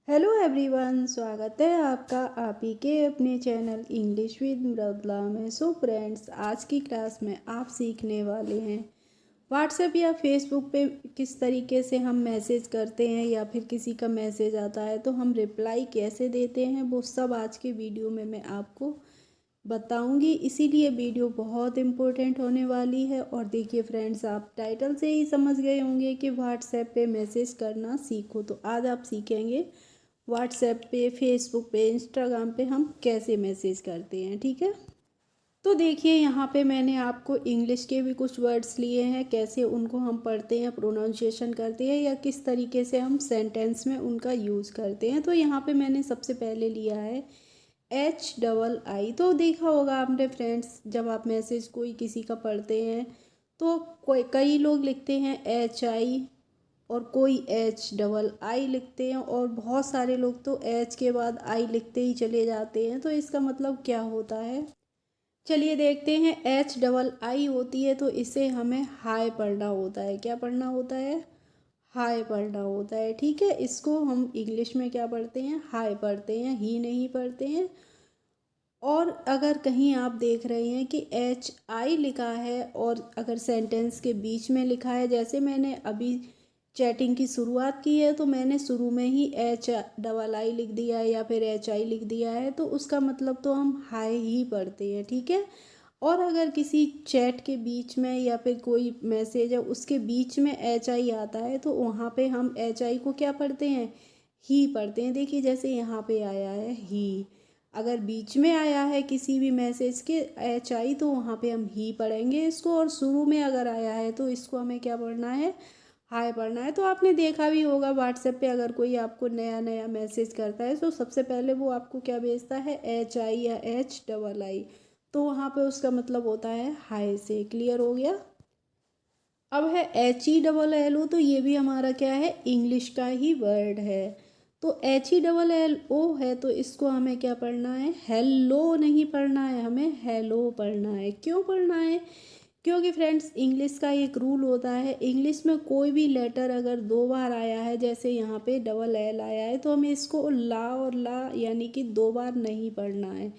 Hello everyone, स्वागत है आपका आप ही के अपने चैनल इंग्लिश विद मृदुला में। सो फ्रेंड्स, आज की क्लास में आप सीखने वाले हैं व्हाट्सएप या फेसबुक पे किस तरीके से हम मैसेज करते हैं या फिर किसी का मैसेज आता है तो हम रिप्लाई कैसे देते हैं, वो सब आज के वीडियो में मैं आपको बताऊंगी। इसीलिए वीडियो बहुत इम्पोर्टेंट होने वाली है। और देखिए फ्रेंड्स, आप टाइटल से ही समझ गए होंगे कि व्हाट्सएप पे मैसेज करना सीखो। तो आज आप सीखेंगे व्हाट्सएप पे, फेसबुक पे, इंस्टाग्राम पे हम कैसे मैसेज करते हैं। ठीक है, तो देखिए यहाँ पे मैंने आपको इंग्लिश के भी कुछ वर्ड्स लिए हैं, कैसे उनको हम पढ़ते हैं, प्रोनाउंसिएशन करते हैं या किस तरीके से हम सेंटेंस में उनका यूज़ करते हैं। तो यहाँ पे मैंने सबसे पहले लिया है HII। तो देखा होगा आपने फ्रेंड्स, जब आप मैसेज कोई किसी का पढ़ते हैं तो कई लोग लिखते हैं HI और कोई HII लिखते हैं, और बहुत सारे लोग तो H के बाद I लिखते ही चले जाते हैं। तो इसका मतलब क्या होता है, चलिए देखते हैं। HII होती है तो इसे हमें हाय पढ़ना होता है। क्या पढ़ना होता है? हाय पढ़ना होता है। ठीक है, इसको हम इंग्लिश में क्या पढ़ते हैं? हाय पढ़ते हैं, ही नहीं पढ़ते हैं। और अगर कहीं आप देख रहे हैं कि HI लिखा है और अगर सेंटेंस के बीच में लिखा है, जैसे मैंने अभी चैटिंग की शुरुआत की है तो मैंने शुरू में ही HII लिख दिया है या फिर HI लिख दिया है, तो उसका मतलब तो हम हाय ही पढ़ते हैं। ठीक है, और अगर किसी चैट के बीच में या फिर कोई मैसेज है उसके बीच में HI आता है तो वहाँ पे हम HI को क्या पढ़ते हैं? ही पढ़ते हैं। देखिए जैसे यहाँ पे आया है ही, अगर बीच में आया है किसी भी मैसेज के HI तो वहाँ पे हम ही पढ़ेंगे इसको, और शुरू में अगर आया है तो इसको हमें क्या पढ़ना है? हाय पढ़ना है। तो आपने देखा भी होगा व्हाट्सएप पे अगर कोई आपको नया नया मैसेज करता है तो सबसे पहले वो आपको क्या भेजता है? HI या HII। तो वहाँ पे उसका मतलब होता है हाय से। क्लियर हो गया? अब है HELLO। तो ये भी हमारा क्या है? इंग्लिश का ही वर्ड है। तो HELLO है तो इसको हमें क्या पढ़ना है? हेलो नहीं पढ़ना है, हमें हेलो पढ़ना है। क्यों पढ़ना है? क्योंकि फ्रेंड्स, इंग्लिश का एक रूल होता है, इंग्लिश में कोई भी लेटर अगर दो बार आया है, जैसे यहाँ पे LL आया है, तो हमें इसको ला और ला यानी कि दो बार नहीं पढ़ना है।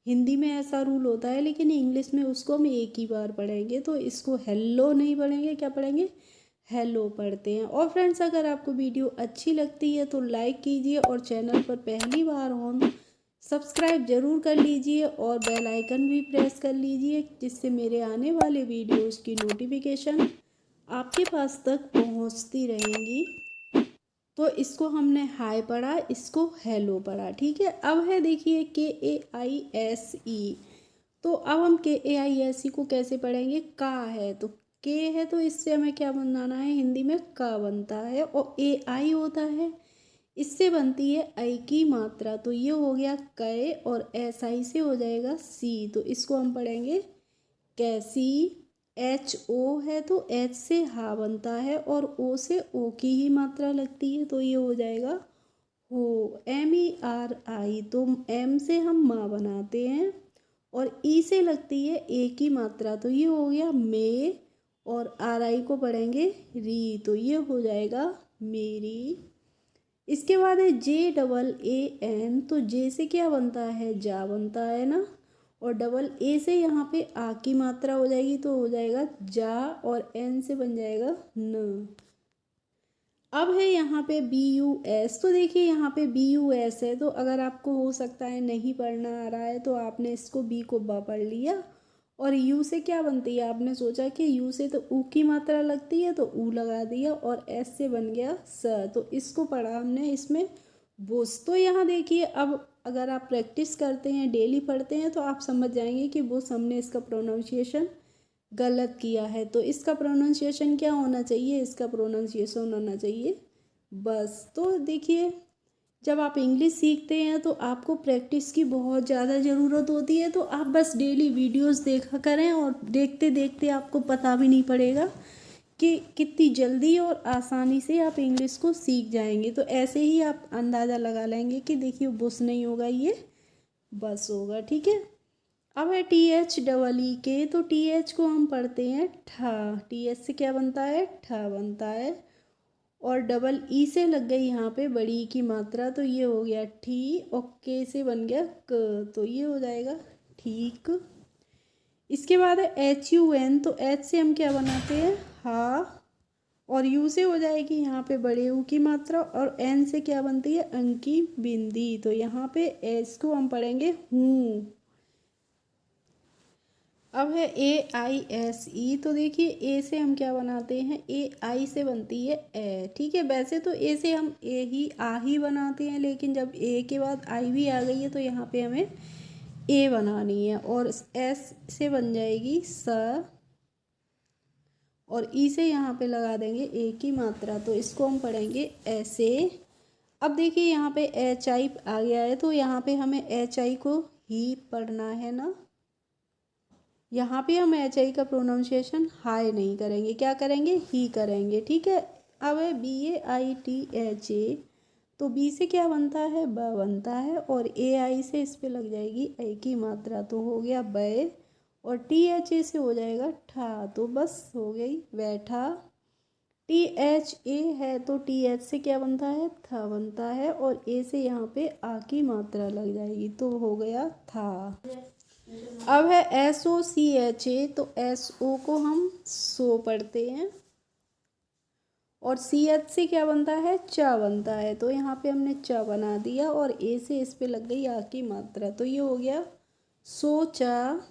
हिंदी में ऐसा रूल होता है, लेकिन इंग्लिश में उसको हम एक ही बार पढ़ेंगे। तो इसको हेलो नहीं पढ़ेंगे, क्या पढ़ेंगे? हेलो पढ़ते हैं। और फ्रेंड्स, अगर आपको वीडियो अच्छी लगती है तो लाइक कीजिए, और चैनल पर पहली बार हो सब्सक्राइब ज़रूर कर लीजिए और बेल आइकन भी प्रेस कर लीजिए, जिससे मेरे आने वाले वीडियोज़ की नोटिफिकेशन आपके पास तक पहुंचती रहेंगी। तो इसको हमने हाय पढ़ा, इसको हेलो पढ़ा। ठीक है, अब है देखिए KAISE। तो अब हम KAISE को कैसे पढ़ेंगे? का है तो के है तो इससे हमें क्या बनाना है? हिंदी में का बनता है, और AI होता है, इससे बनती है आई की मात्रा। तो ये हो गया कै, और SI से हो जाएगा सी। तो इसको हम पढ़ेंगे कैसी। HO है तो H से हा बनता है, और O से O की ही मात्रा लगती है, तो ये हो जाएगा हो। MERI, तो M से हम माँ बनाते हैं, और ई से लगती है ए की मात्रा, तो ये हो गया मे। और RI को पढ़ेंगे री, तो ये हो जाएगा मेरी। इसके बाद है JAAN। तो जे से क्या बनता है? जा बनता है ना, और डबल ए से यहाँ पे आ की मात्रा हो जाएगी, तो हो जाएगा जा, और एन से बन जाएगा न। अब है यहाँ पे BUS। तो देखिए यहाँ पे BUS है, तो अगर आपको हो सकता है नहीं पढ़ना आ रहा है तो आपने इसको बी को बा पढ़ लिया, और यू से क्या बनती है? आपने सोचा कि यू से तो ऊ की मात्रा लगती है तो ऊ लगा दिया, और एस से बन गया स, तो इसको पढ़ा हमने इसमें बुस। तो यहाँ देखिए, अब अगर आप प्रैक्टिस करते हैं, डेली पढ़ते हैं, तो आप समझ जाएंगे कि बुस हमने इसका प्रोनाउंसिएशन गलत किया है। तो इसका प्रोनाउंसिएशन क्या होना चाहिए? इसका प्रोनाउंसिएशन होना चाहिए बस। तो देखिए, जब आप इंग्लिश सीखते हैं तो आपको प्रैक्टिस की बहुत ज़्यादा ज़रूरत होती है। तो आप बस डेली वीडियोस देखा करें, और देखते देखते आपको पता भी नहीं पड़ेगा कि कितनी जल्दी और आसानी से आप इंग्लिश को सीख जाएंगे। तो ऐसे ही आप अंदाज़ा लगा लेंगे कि देखिए बुस नहीं होगा, ये बस होगा। ठीक है, अब है THEE। तो TH को हम पढ़ते हैं ठा। TH से क्या बनता है? ठा बनता है। और डबल ई से लग गई यहाँ पे बड़ी ई की मात्रा, तो ये हो गया ठी, और के से बन गया क, तो ये हो जाएगा ठीक। इसके बाद है एच यू एन, तो एच से हम क्या बनाते हैं हा, और यू से हो जाएगी यहाँ पे बड़े ऊ की मात्रा, और एन से क्या बनती है अंक की बिंदी, तो यहाँ पे एस को हम पढ़ेंगे हूँ। अब है ए आई एस ई, तो देखिए ए से हम क्या बनाते हैं, ए आई से बनती है ए, ठीक है। वैसे तो ए से हम ए ही आ ही बनाते हैं, लेकिन जब ए के बाद आई भी आ गई है तो यहाँ पे हमें ए बनानी है, और एस से बन जाएगी स, और ई से यहाँ पे लगा देंगे ए की मात्रा, तो इसको हम पढ़ेंगे ऐसे। अब देखिए यहाँ पे एच आई आ गया है, तो यहाँ पे हमें एच आई को ही पढ़ना है ना, यहाँ पे हम एच आई का प्रोनाउंसिएशन हाई नहीं करेंगे, क्या करेंगे ही करेंगे, ठीक है। अब है B A I T H A, तो बी से क्या बनता है ब बनता है, और ए आई से इस पे लग जाएगी ए की मात्रा, तो हो गया बै, और टी एच ए से हो जाएगा ठा, तो बस हो गई बैठा। टी एच ए है तो टी एच से क्या बनता है था बनता है, और ए से यहाँ पे आ की मात्रा लग जाएगी, तो हो गया था। अब है S O C H A, तो एस ओ को हम सो पढ़ते हैं, और सी एच से क्या बनता है चा बनता है, तो यहाँ पे हमने चा बना दिया, और ए से इस पे लग गई आ की मात्रा, तो ये हो गया सो चा।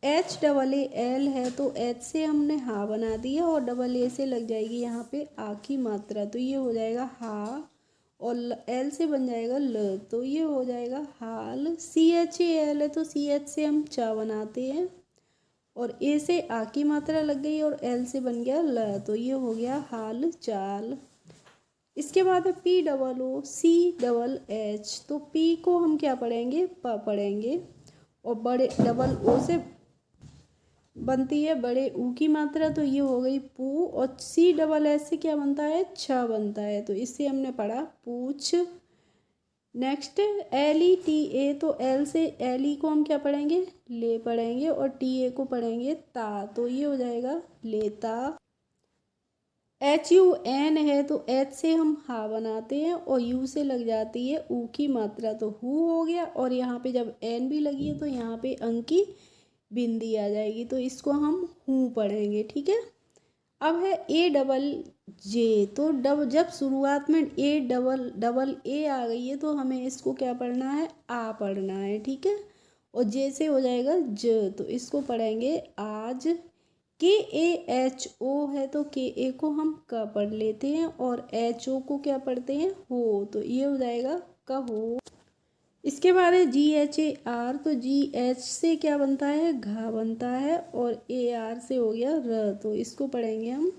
एच डबल ए एल है, तो एच से हमने हा बना दिया, और डबल ए से लग जाएगी यहाँ पे आ की मात्रा, तो ये हो जाएगा हा, और एल से बन जाएगा ल, तो ये हो जाएगा हाल। सी एच ए एल है, तो सी एच से हम चा बनाते हैं, और ए से आ की मात्रा लग गई, और एल से बन गया ल, तो ये हो गया हाल चाल। इसके बाद है P double O C double H, तो पी को हम क्या पढ़ेंगे प पढ़ेंगे, और बड़े डबल ओ से बनती है बड़े ऊ की मात्रा, तो ये हो गई पू, और सी डबल एस से क्या बनता है छ बनता है, तो इससे हमने पढ़ा पूछ। Next L E T A, तो एल से एल ई को हम क्या पढ़ेंगे ले पढ़ेंगे, और टी ए को पढ़ेंगे ता, तो ये हो जाएगा लेता। एच यू एन है, तो एच से हम हा बनाते हैं, और यू से लग जाती है ऊ की मात्रा, तो हु हो गया, और यहाँ पे जब एन भी लगी है तो यहाँ पे अंक की बिंदी आ जाएगी, तो इसको हम हूँ पढ़ेंगे, ठीक है। अब है ए डबल जे, तो जब शुरुआत में ए डबल डबल ए आ गई है तो हमें इसको क्या पढ़ना है आ पढ़ना है, ठीक है। और जे से हो जाएगा ज, तो इसको पढ़ेंगे आज। के ए एच ओ है, तो के ए को हम क पढ़ लेते हैं, और एच ओ को क्या पढ़ते हैं हो, तो ये हो जाएगा कहो। इसके बाद है जी एच ए आर, तो जी एच से क्या बनता है घा बनता है, और ए आर से हो गया र, तो इसको पढ़ेंगे हम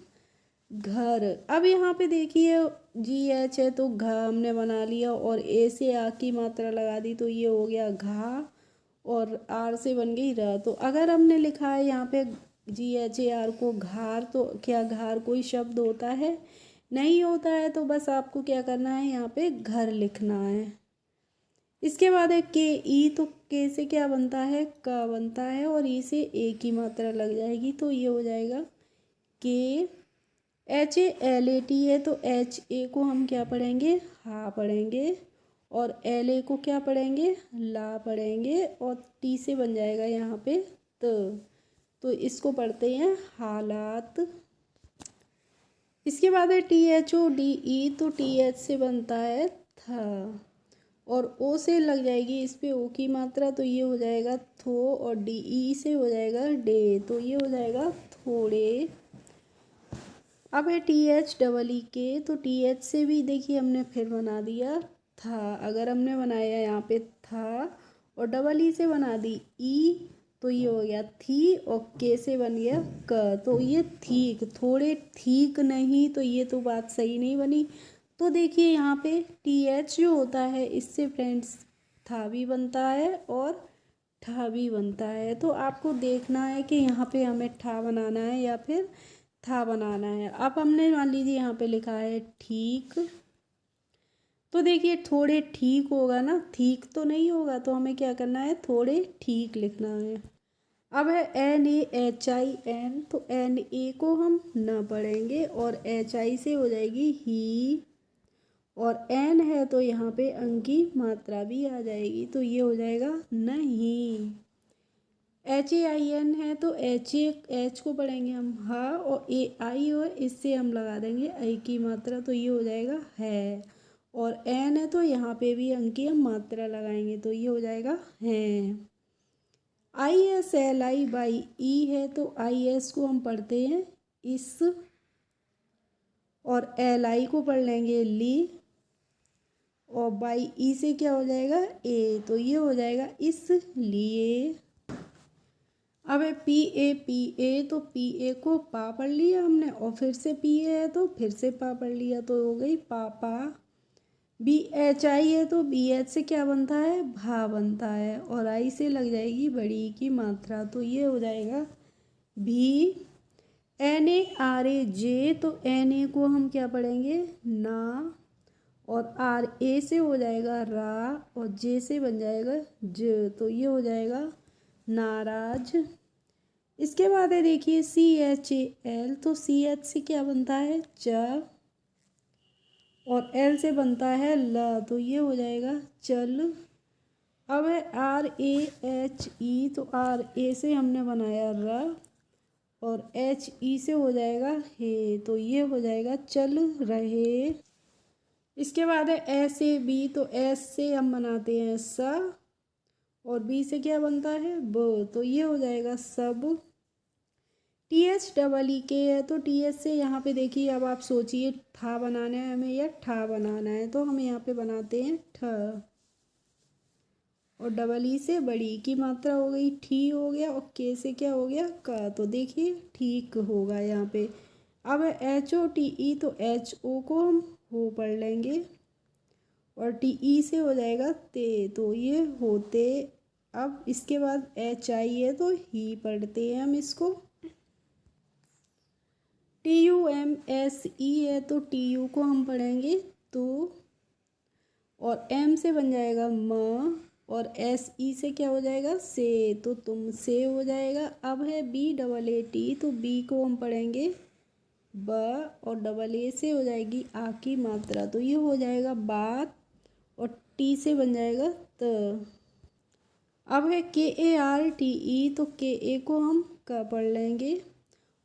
घर। अब यहाँ पे देखिए जी एच है तो घा हमने बना लिया, और ए से आ की मात्रा लगा दी, तो ये हो गया घा, और आर से बन गई र। तो अगर हमने लिखा है यहाँ पे जी एच ए आर को घार, तो क्या घार कोई शब्द होता है नहीं होता है, तो बस आपको क्या करना है यहाँ पे घर लिखना है। इसके बाद है के ई, तो के से क्या बनता है का बनता है, और ई से ए की मात्रा लग जाएगी, तो ये हो जाएगा के। H A L A T है, तो एच ए को हम क्या पढ़ेंगे हा पढ़ेंगे, और एल ए को क्या पढ़ेंगे ला पढ़ेंगे, और टी से बन जाएगा यहाँ पे तो इसको पढ़ते हैं हालात। इसके बाद है T H O D E, तो टी एच से बनता है था, और ओ से लग जाएगी इस पे ओ की मात्रा, तो ये हो जाएगा थो, और डी ई से हो जाएगा डे, तो ये हो जाएगा थोड़े। अब है टी एच डबल ई के, तो टी एच से भी देखिए हमने फिर बना दिया था, अगर हमने बनाया यहाँ पे था, और डबल ई से बना दी ई, तो ये हो गया थी, और के से बन गया क, तो ये ठीक थोड़े ठीक नहीं, तो ये तो बात सही नहीं बनी। तो देखिए यहाँ पे टी एच जो होता है इससे फ्रेंड्स था भी बनता है और ठा भी बनता है, तो आपको देखना है कि यहाँ पे हमें ठा बनाना है या फिर था बनाना है। अब हमने मान लीजिए यहाँ पे लिखा है ठीक, तो देखिए थोड़े ठीक होगा ना, ठीक तो नहीं होगा, तो हमें क्या करना है थोड़े ठीक लिखना है। अब है NAHIN, तो NA को हम न पढ़ेंगे और HI से हो जाएगी ही, और N है तो यहाँ पे अंग की मात्रा भी आ जाएगी, तो ये हो जाएगा नहीं। HAIN है तो H को पढ़ेंगे हम हा, और AI और इससे हम लगा देंगे आई की मात्रा, तो ये हो जाएगा है। और N है तो यहाँ पे भी अंग की हम मात्रा लगाएंगे, तो ये हो जाएगा है। ISLI/E है तो IS को हम पढ़ते हैं इस, और LI को पढ़ लेंगे ली, और बाई ई से क्या हो जाएगा ए, तो ये हो जाएगा इसलिए। अब है PA तो PA को पा पढ़ लिया हमने, और फिर से PA है तो फिर से पा पढ़ लिया, तो हो गई पापा। BHI है तो BH से क्या बनता है भा बनता है, और आई से लग जाएगी बड़ी की मात्रा, तो ये हो जाएगा भी। NARAJ तो NA को हम क्या पढ़ेंगे ना, और RA से हो जाएगा रा, और जे से बन जाएगा ज, तो ये हो जाएगा नाराज। इसके बाद है देखिए CHAL, तो CH से क्या बनता है च, और L से बनता है ल, तो ये हो जाएगा चल। अब है RAHE, तो RA से हमने बनाया र, और HE से हो जाएगा हे, तो ये हो जाएगा चल रहे। इसके बाद है SAB, तो S से हम बनाते हैं स, और B से क्या बनता है ब, तो ये हो जाएगा सब। THEEK है तो TH से यहाँ पे देखिए, अब आप सोचिए ठा बनाना है हमें या ठा बनाना है, तो हम यहाँ पे बनाते हैं ठ, और EE से बड़ी की मात्रा हो गई ठी हो गया, और के से क्या हो गया का, तो देखिए ठीक होगा यहाँ पे। अब HOTE, तो HO को हम हो पढ़ लेंगे, और TE से हो जाएगा ते, तो ये होते। अब इसके बाद HI है तो ही पढ़ते हैं हम इसको। TUMSE है तो TU को हम पढ़ेंगे तो, और M से बन जाएगा म, और SE से क्या हो जाएगा से, तो तुम से हो जाएगा। अब है BAAT, तो B को हम पढ़ेंगे ब, और AA से हो जाएगी आ की मात्रा, तो ये हो जाएगा बात, और T से बन जाएगा त। अब है KARTE, तो KA को हम क पढ़ लेंगे,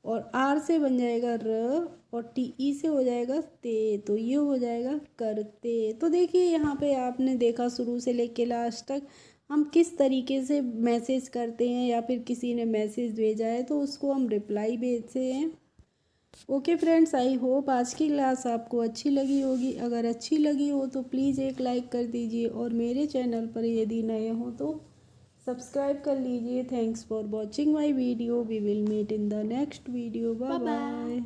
और R से बन जाएगा र, और TE से हो जाएगा ते, तो ये हो जाएगा करते। तो देखिए यहाँ पे आपने देखा शुरू से लेके लास्ट तक हम किस तरीके से मैसेज करते हैं, या फिर किसी ने मैसेज भेजा है तो उसको हम रिप्लाई भेजते हैं। ओके फ्रेंड्स, आई होप आज की क्लास आपको अच्छी लगी होगी। अगर अच्छी लगी हो तो प्लीज़ एक लाइक कर दीजिए, और मेरे चैनल पर यदि नए हो तो सब्सक्राइब कर लीजिए। Thanks for watching my video. We will meet in the next video. Bye bye.